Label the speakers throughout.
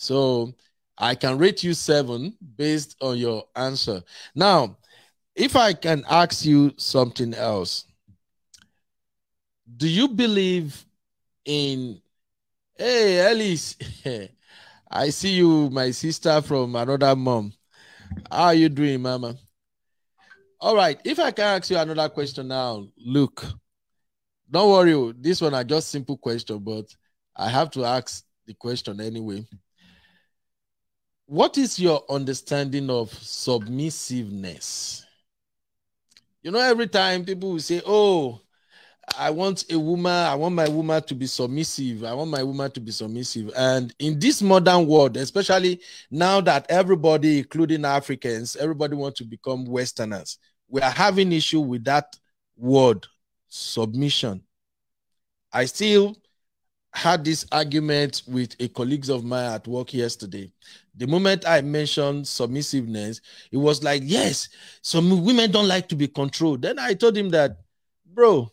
Speaker 1: So I can rate you 7 based on your answer. Now, if I can ask you something else, do you believe in, hey, Alice, I see you, my sister from another mom. How are you doing, Mama? All right, if I can ask you another question now, Luke, don't worry, this one are just simple question, but I have to ask the question anyway. What is your understanding of submissiveness? You know, every time people will say, oh, I want a woman, I want my woman to be submissive. I want my woman to be submissive. And in this modern world, especially now that everybody, including Africans, everybody wants to become Westerners, we are having issue with that word, submission. I still had this argument with a colleague of mine at work yesterday. The moment I mentioned submissiveness, it was like, yes, some women don't like to be controlled. Then I told him that, bro,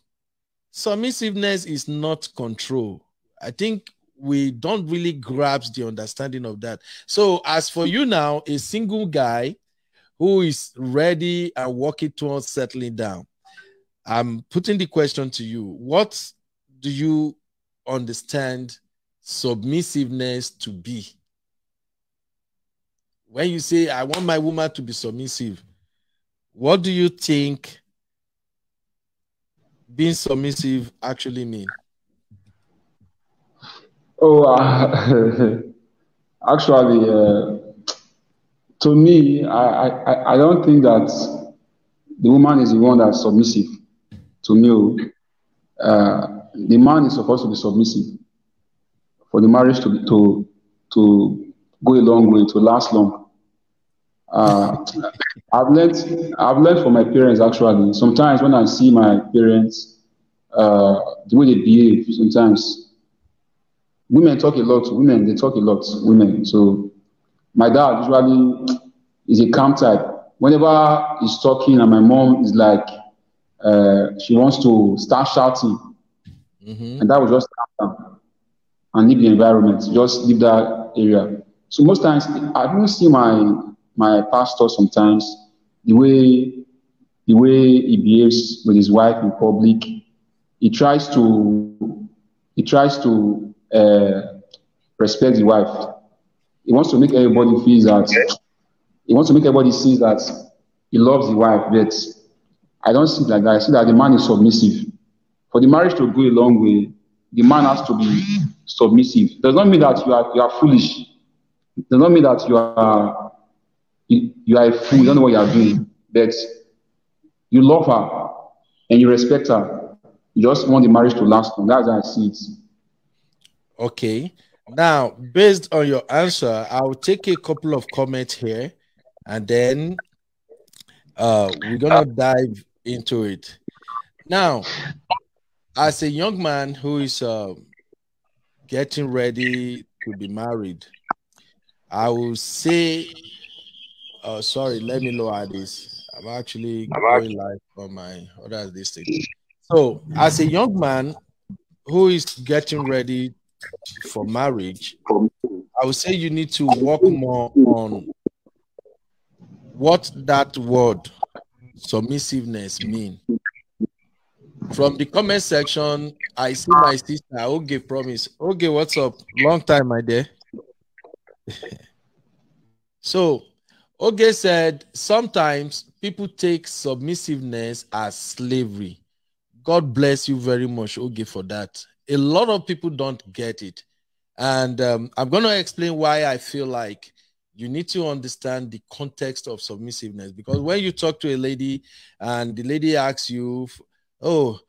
Speaker 1: submissiveness is not control. I think we don't really grasp the understanding of that. So as for you now, a single guy who is ready and working towards settling down, I'm putting the question to you. What do you understand submissiveness to be? When you say, I want my woman to be submissive, what do you think being submissive actually mean?
Speaker 2: Oh, actually, to me, I don't think that the woman is the one that's submissive. To me, the man is supposed to be submissive for the marriage to go a long way, to last long. I've learned from my parents actually. Sometimes when I see my parents, the way they behave, sometimes women talk a lot. Women, they talk a lot. Women. So my dad usually is a calm type. Whenever he's talking, and my mom is like, she wants to start shouting, and that will just calm down and leave the environment, just leave that area. So most times, I don't see my pastor sometimes the way he behaves with his wife in public. He tries to respect the wife. He wants to make everybody feel that he wants to make everybody see that he loves the wife. But I don't see it like that. I see that the man is submissive. For the marriage to go a long way, the man has to be submissive. Does not mean that you are foolish. Does not mean that you are a fool. You don't know what you are doing. But you love her and you respect her. You just want the marriage to last long. That's how I see it.
Speaker 1: Okay. Now, based on your answer, I'll take a couple of comments here, and then we're gonna dive into it. Now, as a young man who is getting ready to be married, I will say, sorry, let me lower this. I'm actually going live on my other this thing. So, as a young man who is getting ready for marriage, I would say you need to work more on what that word submissiveness mean. From the comment section, I see my sister Oge promise. Oge, what's up? Long time, my dear. So Oge said sometimes people take submissiveness as slavery. God bless you very much, Oge, for that. A lot of people don't get it. And I'm going to explain why I feel like you need to understand the context of submissiveness. Because when you talk to a lady and the lady asks you, oh,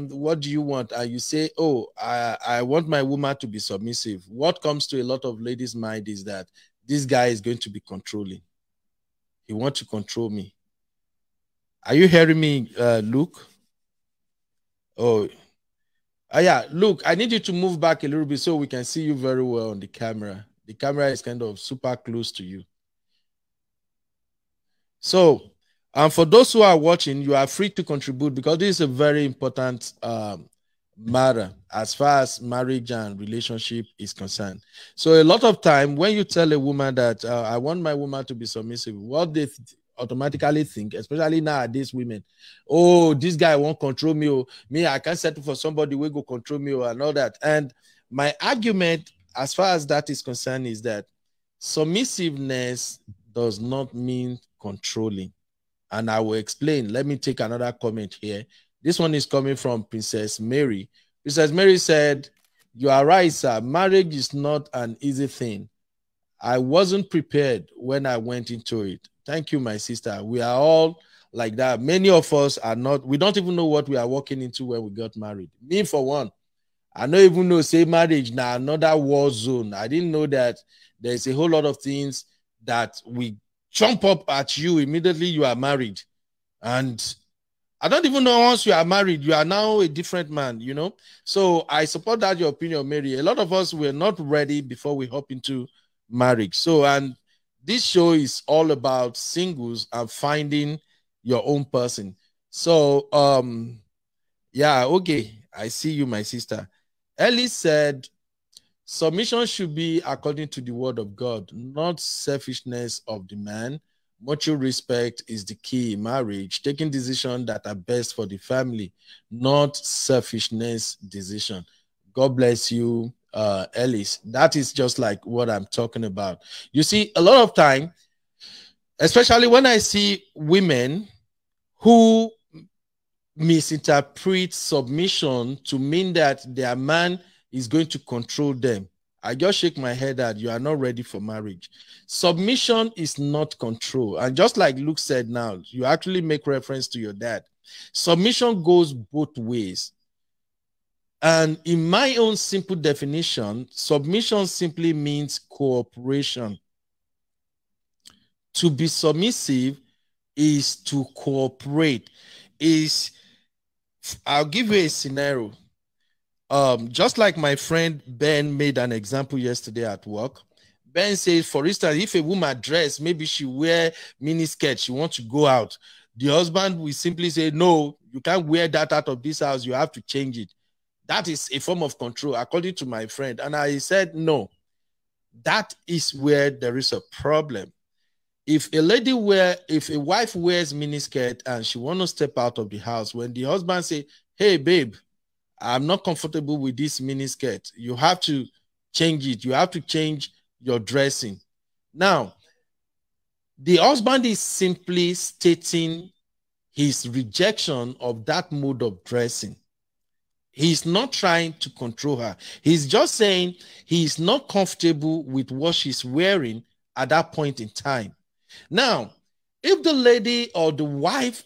Speaker 1: what do you want? And you say, oh, I want my woman to be submissive. What comes to a lot of ladies' mind is that this guy is going to be controlling. He wants to control me. Are you hearing me, Luke? Oh, yeah, Luke, I need you to move back a little bit so we can see you very well on the camera. The camera is kind of super close to you. So, for those who are watching, you are free to contribute because this is a very important matter as far as marriage and relationship is concerned. So a lot of time when you tell a woman that I want my woman to be submissive, what they automatically think, especially nowadays women, oh, this guy won't control me, or me, I can't settle for somebody who go control me, or and all that. And my argument as far as that is concerned is that submissiveness does not mean controlling. And I will explain. Let me take another comment here. This one is coming from Princess Mary. Princess Mary said, you are right, sir. Marriage is not an easy thing. I wasn't prepared when I went into it. Thank you, my sister. We are all like that. Many of us are not, we don't even know what we are walking into when we got married. Me, for one, I don't even know, say marriage now, another war zone. I didn't know that there's a whole lot of things that we jump up at you immediately you are married. And I don't even know, once you are married, you are now a different man, you know? So I support that your opinion, Mary. A lot of us were not ready before we hop into marriage. So, and this show is all about singles and finding your own person. So, yeah, okay. I see you, my sister. Ellie said, submission should be according to the word of God, not selfishness of the man. Mutual respect is the key in marriage, taking decisions that are best for the family, not selfishness decision. God bless you, Ellis. That is just like what I'm talking about. You see, a lot of time, especially when I see women who misinterpret submission to mean that their man is going to control them, I just shake my head that you are not ready for marriage. Submission is not control. And just like Luke said now, you actually make reference to your dad. Submission goes both ways. And in my own simple definition, submission simply means cooperation. To be submissive is to cooperate. I'll give you a scenario. Just like my friend Ben made an example yesterday at work. Ben says, for instance, if a woman dress, maybe she wear mini skirt, she wants to go out. The husband will simply say, no, you can't wear that out of this house. You have to change it. That is a form of control, according to my friend. And I said, no, that is where there is a problem. If a wife wears mini skirt and she wants to step out of the house, when the husband say, hey, babe, I'm not comfortable with this mini skirt, you have to change it. You have to change your dressing. Now, the husband is simply stating his rejection of that mode of dressing. He's not trying to control her. He's just saying he's not comfortable with what she's wearing at that point in time. Now, if the lady or the wife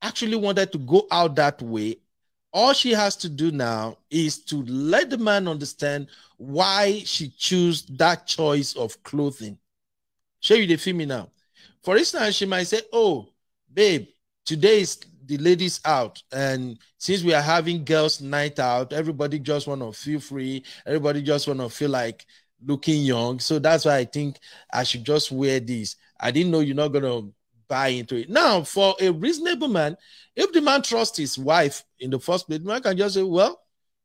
Speaker 1: actually wanted to go out that way, all she has to do now is to let the man understand why she chose that choice of clothing. Show you the feel me now. For instance, she might say, oh, babe, today is the ladies out. And since we are having girls' night out, everybody just want to feel free. Everybody just want to feel like looking young. So that's why I think I should just wear this. I didn't know you're not going to buy into it. Now, for a reasonable man, if the man trusts his wife in the first place, the man can just say, well,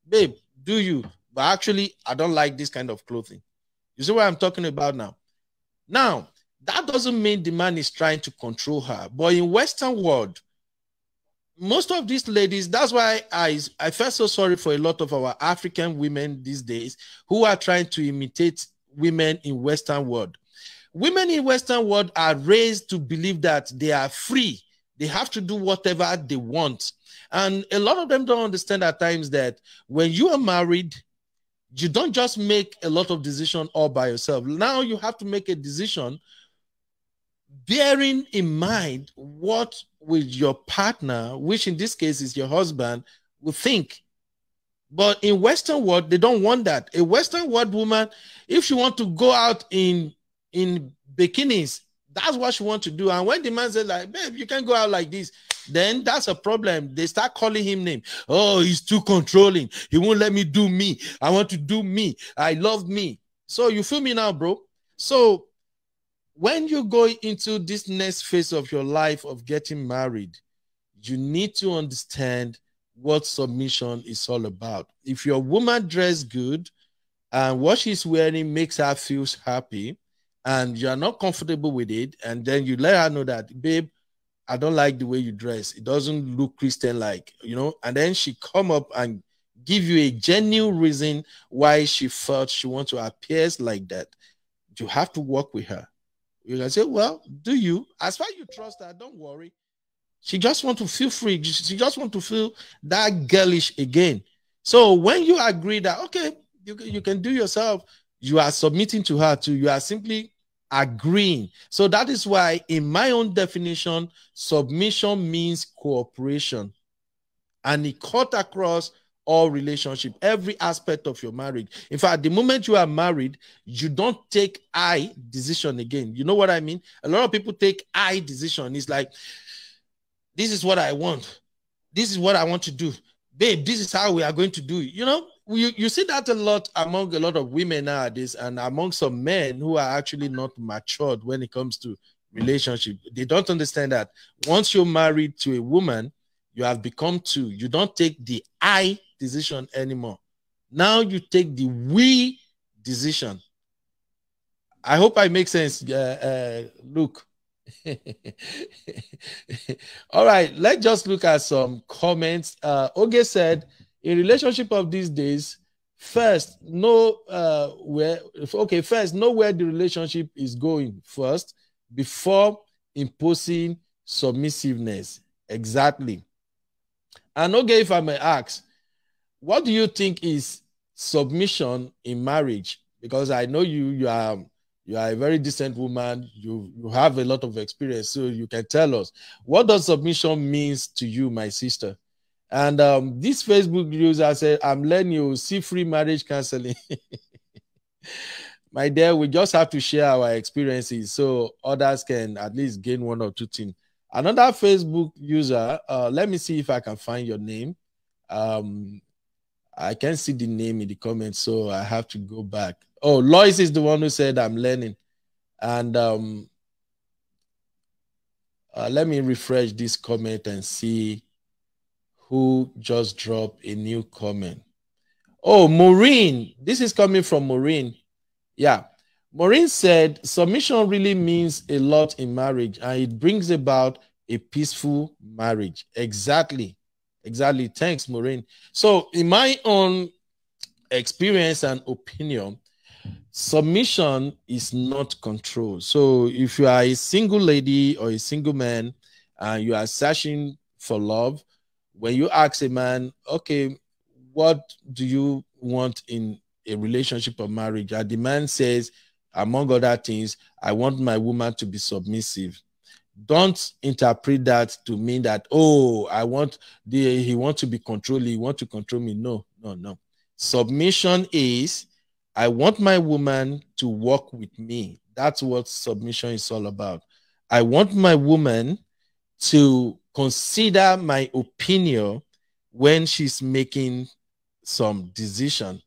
Speaker 1: babe, do you? But actually, I don't like this kind of clothing. You see what I'm talking about now? Now, that doesn't mean the man is trying to control her. But in Western world, most of these ladies, that's why I feel so sorry for a lot of our African women these days who are trying to imitate women in Western world. Women in Western world are raised to believe that they are free. They have to do whatever they want. And a lot of them don't understand at times that when you are married, you don't just make a lot of decisions all by yourself. Now you have to make a decision bearing in mind what will your partner, which in this case is your husband, will think. But in Western world, they don't want that. A Western world woman, if she wants to go out in bikinis, that's what she wants to do. And when the man says, like, babe, you can't go out like this, then that's a problem. They start calling him name. Oh, he's too controlling. He won't let me do me. I want to do me. I love me. So you feel me now, bro? So when you go into this next phase of your life of getting married, you need to understand what submission is all about. If your woman dress good and what she's wearing makes her feel happy, and you're not comfortable with it, and then you let her know that, babe, I don't like the way you dress. It doesn't look Christian-like, and then she come up and give you a genuine reason why she felt she wants to appear like that. You have to work with her. You can say, well, do you? As far as you trust her, don't worry. She just want to feel free. She just want to feel that girlish again. So when you agree that, okay, you can do yourself, you are submitting to her too. You are simply agreeing. So that is why, in my own definition, submission means cooperation. And it cut across all relationship, every aspect of your marriage. In fact, the moment you are married, you don't take I decision again. You know what I mean? A lot of people take I decision. It's like, this is what I want. This is what I want to do. Babe, this is how we are going to do it. You see that a lot among a lot of women nowadays, and among some men who are actually not matured when it comes to relationship. They don't understand that once you're married to a woman, you have become two. You don't take the I decision anymore. Now you take the we decision. I hope I make sense, Luke. All right, let's just look at some comments. Oge said, in relationship of these days, first know where the relationship is going first before imposing submissiveness. Exactly. And Oge, if I may ask, what do you think is submission in marriage? Because I know you are a very decent woman. You have a lot of experience, so you can tell us, what does submission means to you, my sister? And this Facebook user said, I'm letting you see free marriage counseling. My dear, we just have to share our experiences so others can at least gain one or two things. Another Facebook user, let me see if I can find your name. I can't see the name in the comments, so I have to go back. Oh, Lois is the one who said I'm learning. And let me refresh this comment and see who just dropped a new comment. Oh, Maureen. This is coming from Maureen. Yeah. Maureen said, submission really means a lot in marriage, and it brings about a peaceful marriage. Exactly. Exactly. Thanks, Maureen. So in my own experience and opinion, submission is not control. So if you are a single lady or a single man and you are searching for love, when you ask a man, okay, what do you want in a relationship or marriage? And the man says, among other things, I want my woman to be submissive. Don't interpret that to mean that, oh, he wants to be controlling, he wants to control me. No. Submission is, I want my woman to work with me. That's what submission is all about. I want my woman to consider my opinion when she's making some decision.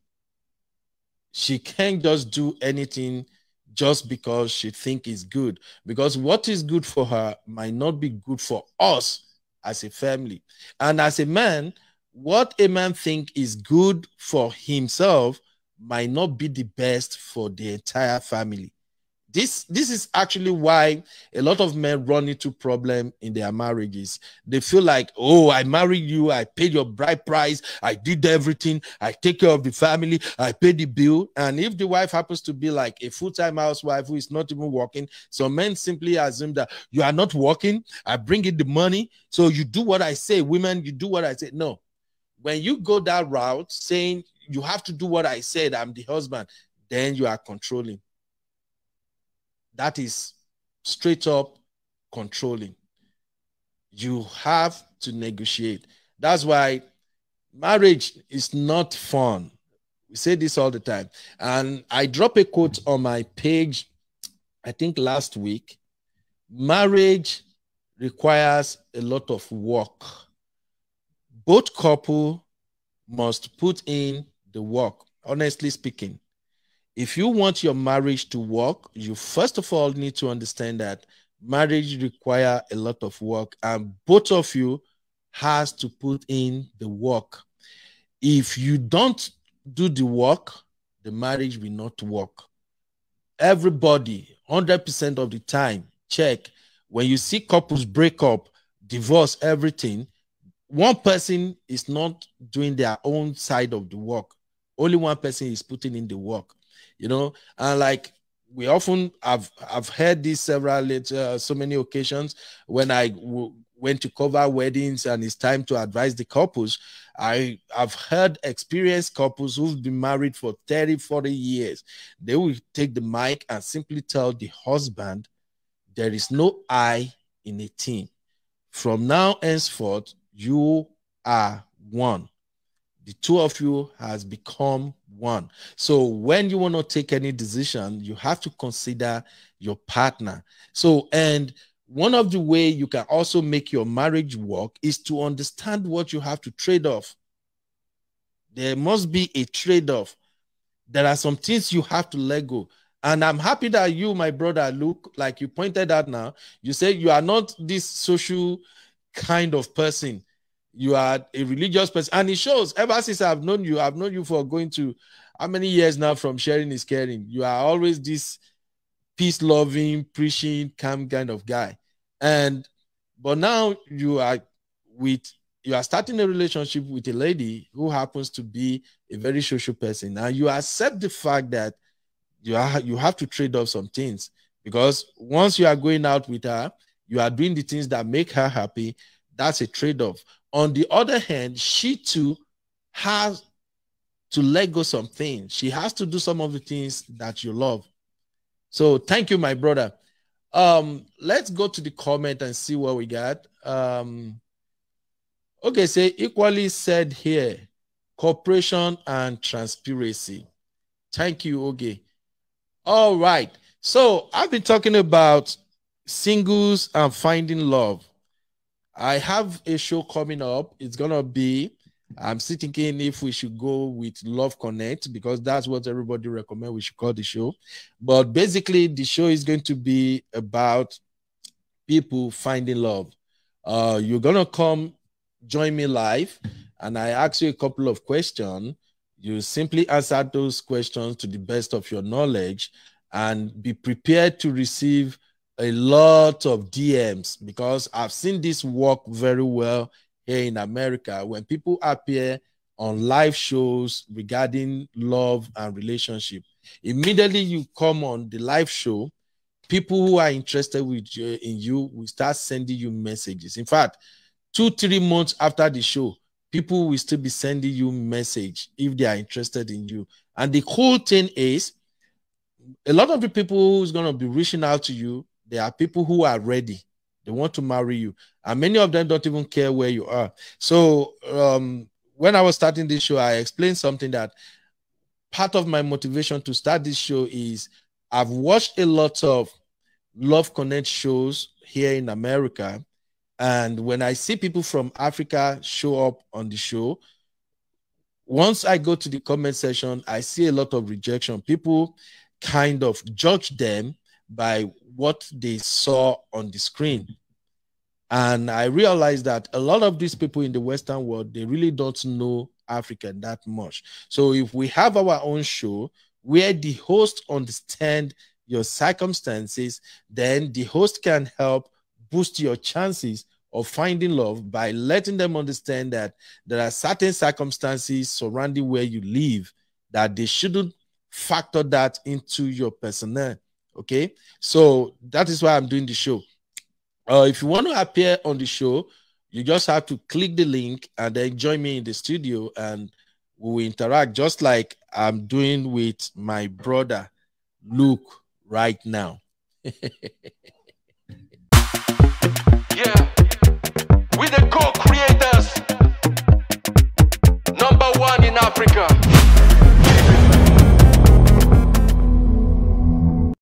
Speaker 1: She can't just do anything just because she thinks it's good. Because what is good for her might not be good for us as a family. And as a man, what a man thinks is good for himself might not be the best for the entire family. This is actually why a lot of men run into problem in their marriages. They feel like, oh, I married you, I paid your bride price, I did everything, I take care of the family, I pay the bill. And if the wife happens to be like a full-time housewife who is not even working, some men simply assume that you are not working, I bring in the money, so you do what I say. Women, you do what I say. No. When you go that route, saying you have to do what I said, I'm the husband, then you are controlling. That is straight up controlling. You have to negotiate. That's why marriage is not fun. We say this all the time. And I dropped a quote on my page, I think last week. Marriage requires a lot of work. Both couple must put in the work, honestly speaking. If you want your marriage to work, you first of all need to understand that marriage requires a lot of work, and both of you has to put in the work. If you don't do the work, the marriage will not work. Everybody, 100% of the time, check. When you see couples break up, divorce, everything, one person is not doing their own side of the work. Only one person is putting in the work, and like we often I've heard this so many occasions when I went to cover weddings and it's time to advise the couples. I've heard experienced couples who've been married for 30, 40 years. They will take the mic and simply tell the husband, there is no I in a team. From now henceforth, you are one. The two of you has become one. So when you want to take any decision, you have to consider your partner. So, and one of the way you can also make your marriage work is to understand what you have to trade off. There must be a trade-off. There are some things you have to let go. And I'm happy that you, my brother, look, like you pointed out now, you say you are not this social kind of person. You are a religious person. And it shows ever since I've known you for going to how many years now from sharing is caring. You are always this peace-loving, preaching, calm kind of guy. But now you are starting a relationship with a lady who happens to be a very social person. And you accept the fact that you have to trade off some things, because once you are going out with her, you are doing the things that make her happy. That's a trade-off. On the other hand, she too has to let go some things. She has to do some of the things that you love. So thank you, my brother. Let's go to the comment and see what we got. Okay, say equally said here, cooperation and transparency. Thank you, Oge. All right. So I've been talking about singles and finding love. I have a show coming up. It's going to be, I'm thinking if we should go with Love Connect, because that's what everybody recommend we should call the show. But basically, the show is going to be about people finding love. You're going to come join me live, and I ask you a couple of questions. You simply answer those questions to the best of your knowledge, and be prepared to receive a lot of DMs, because I've seen this work very well here in America. When people appear on live shows regarding love and relationship, immediately you come on the live show, people who are interested in you will start sending you messages. In fact, 2-3 months after the show, people will still be sending you message if they are interested in you. And the cool thing is, a lot of the people who's going to be reaching out to you, they are people who are ready. They want to marry you. And many of them don't even care where you are. So when I was starting this show, I explained something that part of my motivation to start this show is I've watched a lot of Love Connect shows here in America. And when I see people from Africa show up on the show, once I go to the comment section, I see a lot of rejection. People kind of judge them by what they saw on the screen. And I realized that a lot of these people in the Western world, they really don't know Africa that much. So if we have our own show where the host understands your circumstances, then the host can help boost your chances of finding love by letting them understand that there are certain circumstances surrounding where you live that they shouldn't factor that into your personnel. Okay, so that is why I'm doing the show. If you want to appear on the show, you just have to click the link and then join me in the studio, and we will interact just like I'm doing with my brother Luke right now.